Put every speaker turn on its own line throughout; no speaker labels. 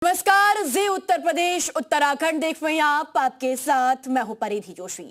नमस्कार, जी उत्तर प्रदेश उत्तराखंड देख रहे हैं आप। आपके साथ मैं हूं परिधि जोशी।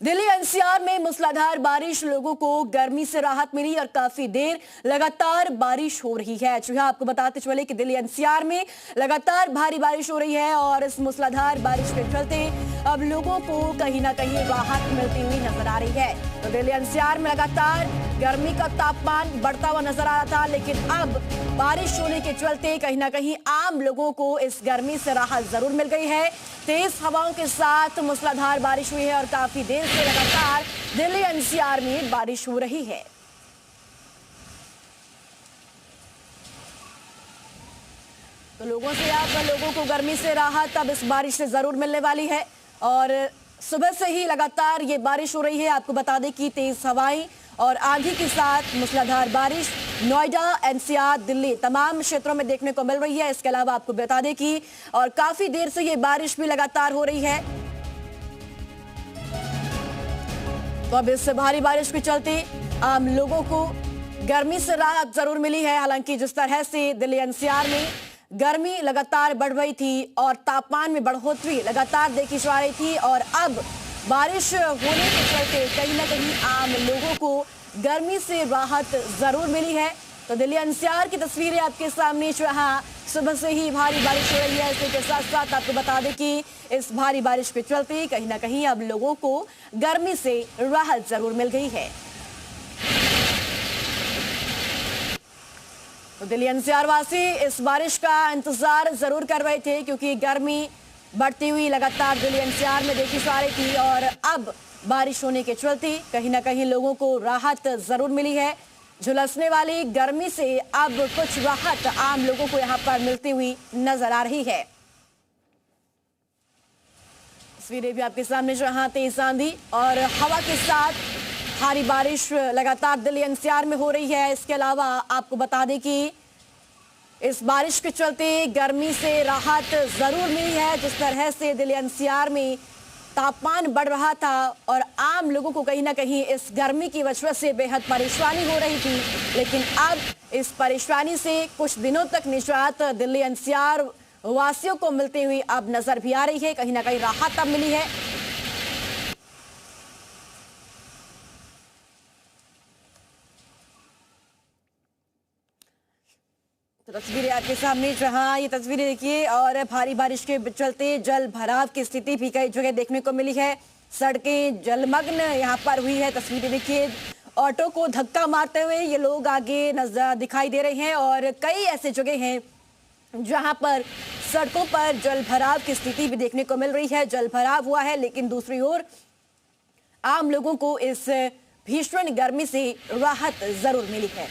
दिल्ली एनसीआर में मूसलाधार बारिश, लोगों को गर्मी से राहत मिली और काफी देर लगातार बारिश हो रही है। जी हां, आपको बताते चले कि दिल्ली एनसीआर में लगातार भारी बारिश हो रही है और इस मूसलाधार बारिश के चलते अब लोगों को कहीं ना कहीं राहत मिलती हुई नजर आ रही है। तो दिल्ली एनसीआर में लगातार गर्मी का तापमान बढ़ता हुआ नजर आ रहा था, लेकिन अब बारिश होने के चलते कहीं ना कहीं आम लोगों को इस गर्मी से राहत जरूर मिल गई है। तेज हवाओं के साथ मूसलाधार बारिश हुई है और काफी देर से लगातार दिल्ली एनसीआर में बारिश हो रही है। तो लोगों को गर्मी से राहत अब इस बारिश से जरूर मिलने वाली है और सुबह से ही लगातार ये बारिश हो रही है। आपको बता दें कि तेज हवाएं और आंधी के साथ मूसलाधार बारिश नोएडा, एनसीआर, दिल्ली तमाम क्षेत्रों में देखने को मिल रही है। इसके अलावा आपको बता दें कि और काफी देर से ये बारिश भी लगातार हो रही है। तो अब इस भारी बारिश के चलते आम लोगों को गर्मी से राहत जरूर मिली है। हालांकि जिस तरह से दिल्ली एनसीआर में गर्मी लगातार बढ़ रही थी और तापमान में बढ़ोतरी लगातार देखी जा रही थी और अब बारिश होने के चलते कहीं ना कहीं आम लोगों को गर्मी से राहत जरूर मिली है। तो दिल्ली एनसीआर की तस्वीरें आपके सामने, जहां सुबह से ही भारी बारिश हो रही है। इसी के साथ साथ आपको बता दें कि इस भारी बारिश के चलते कहीं ना कहीं अब लोगों को गर्मी से राहत जरूर मिल गई है। तो दिल्ली एनसीआर वासी इस बारिश का इंतजार जरूर कर रहे थे, क्योंकि गर्मी बढ़ती हुई लगातार दिल्ली एनसीआर में देखी जा रही थी और अब बारिश होने के चलते कहीं ना कहीं लोगों को राहत जरूर मिली है। झुलसने वाली गर्मी से अब कुछ राहत आम लोगों को यहां पर मिलती हुई नजर आ रही है। तस्वीरें भी आपके सामने, जहां तेज आंधी और हवा के साथ भारी बारिश लगातार दिल्ली एनसीआर में हो रही है। इसके अलावा आपको बता दें कि इस बारिश के चलते गर्मी से राहत जरूर मिली है। जिस तरह से दिल्ली एनसीआर में तापमान बढ़ रहा था और आम लोगों को कहीं ना कहीं इस गर्मी की वजह से बेहद परेशानी हो रही थी, लेकिन अब इस परेशानी से कुछ दिनों तक निजात दिल्ली एनसीआर वासियों को मिलती हुई अब नजर भी आ रही है। कहीं ना कहीं राहत अब मिली है। तो तस्वीरें आपके सामने, जहां ये तस्वीरें देखिए और भारी बारिश के चलते जल भराव की स्थिति भी कई जगह देखने को मिली है। सड़कें जलमग्न यहां पर हुई है। तस्वीरें देखिए, ऑटो को धक्का मारते हुए ये लोग आगे नजर दिखाई दे रहे हैं और कई ऐसे जगह हैं जहां पर सड़कों पर जल भराव की स्थिति भी देखने को मिल रही है। जल भराव हुआ है, लेकिन दूसरी ओर आम लोगों को इस भीषण गर्मी से राहत जरूर मिली है।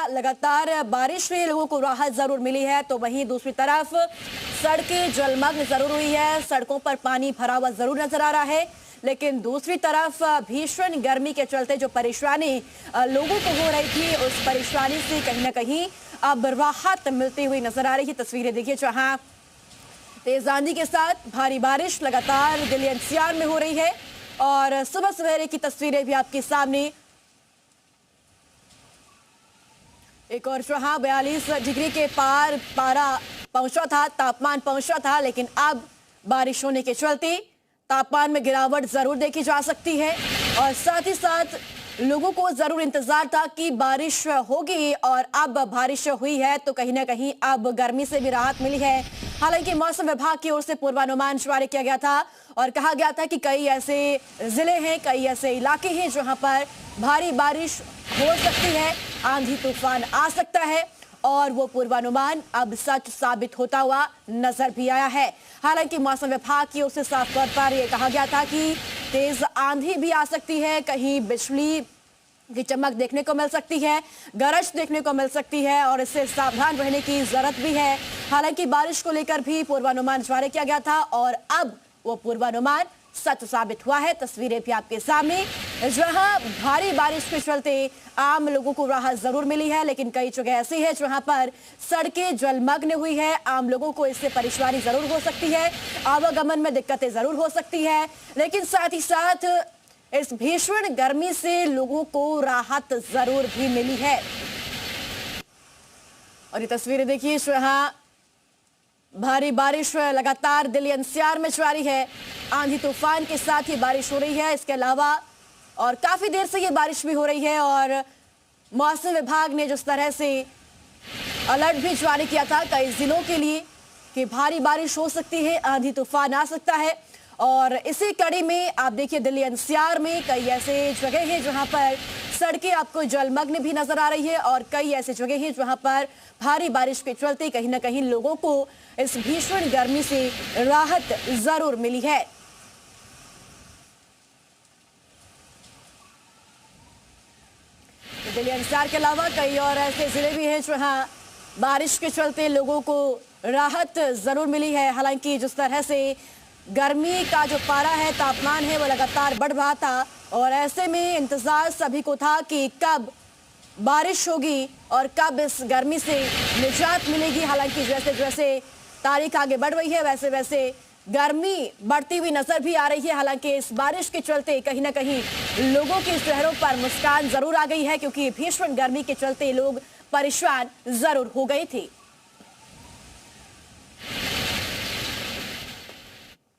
लगातार बारिश से लोगों को राहत जरूर मिली है, तो वहीं दूसरी तरफ सड़कें जलमग्न जरूर हुई है। सड़कों पर पानी भरा हुआ जरूर नजर आ रहा है, लेकिन दूसरी तरफ भीषण गर्मी के चलते जो परेशानी लोगों को हो रही थी, उस परेशानी से कहीं ना कहीं अब राहत मिलती हुई नजर आ रही है। तस्वीरें देखिए, जहां तेज आंधी के साथ भारी बारिश लगातार दिल्ली एनसीआर में हो रही है और सुबह सवेरे की तस्वीरें भी आपके सामने। एक और जहां 42 डिग्री के पार पारा पहुंचा था, तापमान पहुंचा था, लेकिन अब बारिश होने के चलते तापमान में गिरावट जरूर देखी जा सकती है और साथ ही साथ लोगों को जरूर इंतजार था कि बारिश होगी और अब बारिश हुई है, तो कहीं ना कहीं अब गर्मी से भी राहत मिली है। हालांकि मौसम विभाग की ओर से पूर्वानुमान जारी किया गया था और कहा गया था कि कई ऐसे जिले हैं, कई ऐसे इलाके हैं जहां पर भारी बारिश हो सकती है, आंधी तूफान आ सकता है और वो पूर्वानुमान अब सच साबित होता हुआ नजर भी आया है। हालांकि मौसम विभाग की ओर से साफ तौर पर यह कहा गया था कि तेज आंधी भी आ सकती है, कहीं बिजली की चमक देखने को मिल सकती है, गरज देखने को मिल सकती है और इससे सावधान रहने की जरूरत भी है। हालांकि बारिश को लेकर भी पूर्वानुमान जारी किया गया था और अब वो पूर्वानुमान सच साबित हुआ है। तस्वीरें भी आपके सामने, जहां भारी बारिश के चलते आम लोगों को राहत जरूर मिली है, लेकिन कई जगह ऐसी है जहां पर सड़कें जलमग्न हुई है। आम लोगों को इससे परेशानी जरूर हो सकती है, आवागमन में दिक्कतें जरूर हो सकती है, लेकिन साथ ही साथ इस भीषण गर्मी से लोगों को राहत जरूर भी मिली है। और ये तस्वीरें देखिए, जहां भारी बारिश लगातार दिल्ली एनसीआर में जारी है। आंधी तूफान के साथ ही बारिश हो रही है। इसके अलावा और काफी देर से ये बारिश भी हो रही है और मौसम विभाग ने जिस तरह से अलर्ट भी जारी किया था कई जिलों के लिए कि भारी बारिश हो सकती है, आंधी तूफान आ सकता है। और इसी कड़ी में आप देखिए दिल्ली एनसीआर में कई ऐसे जगह हैं जहां पर सड़कें आपको जलमग्न भी नजर आ रही है और कई ऐसी जगह हैं जहां पर भारी बारिश के चलते कहीं ना कहीं लोगों को इस भीषण गर्मी से राहत जरूर मिली है। दिल्ली एनसीआर के अलावा कई और ऐसे जिले भी हैं जहां बारिश के चलते लोगों को राहत जरूर मिली है। हालांकि जिस तरह से गर्मी का जो पारा है, तापमान है, वो लगातार बढ़ रहा था और ऐसे में इंतजार सभी को था कि कब बारिश होगी और कब इस गर्मी से निजात मिलेगी। हालांकि जैसे जैसे तारीख आगे बढ़ रही है वैसे वैसे गर्मी बढ़ती हुई नजर भी आ रही है। हालांकि इस बारिश के चलते कहीं ना कहीं लोगों के चेहरों पर मुस्कान जरूर आ गई है, क्योंकि भीषण गर्मी के चलते लोग परेशान जरूर हो गए थे।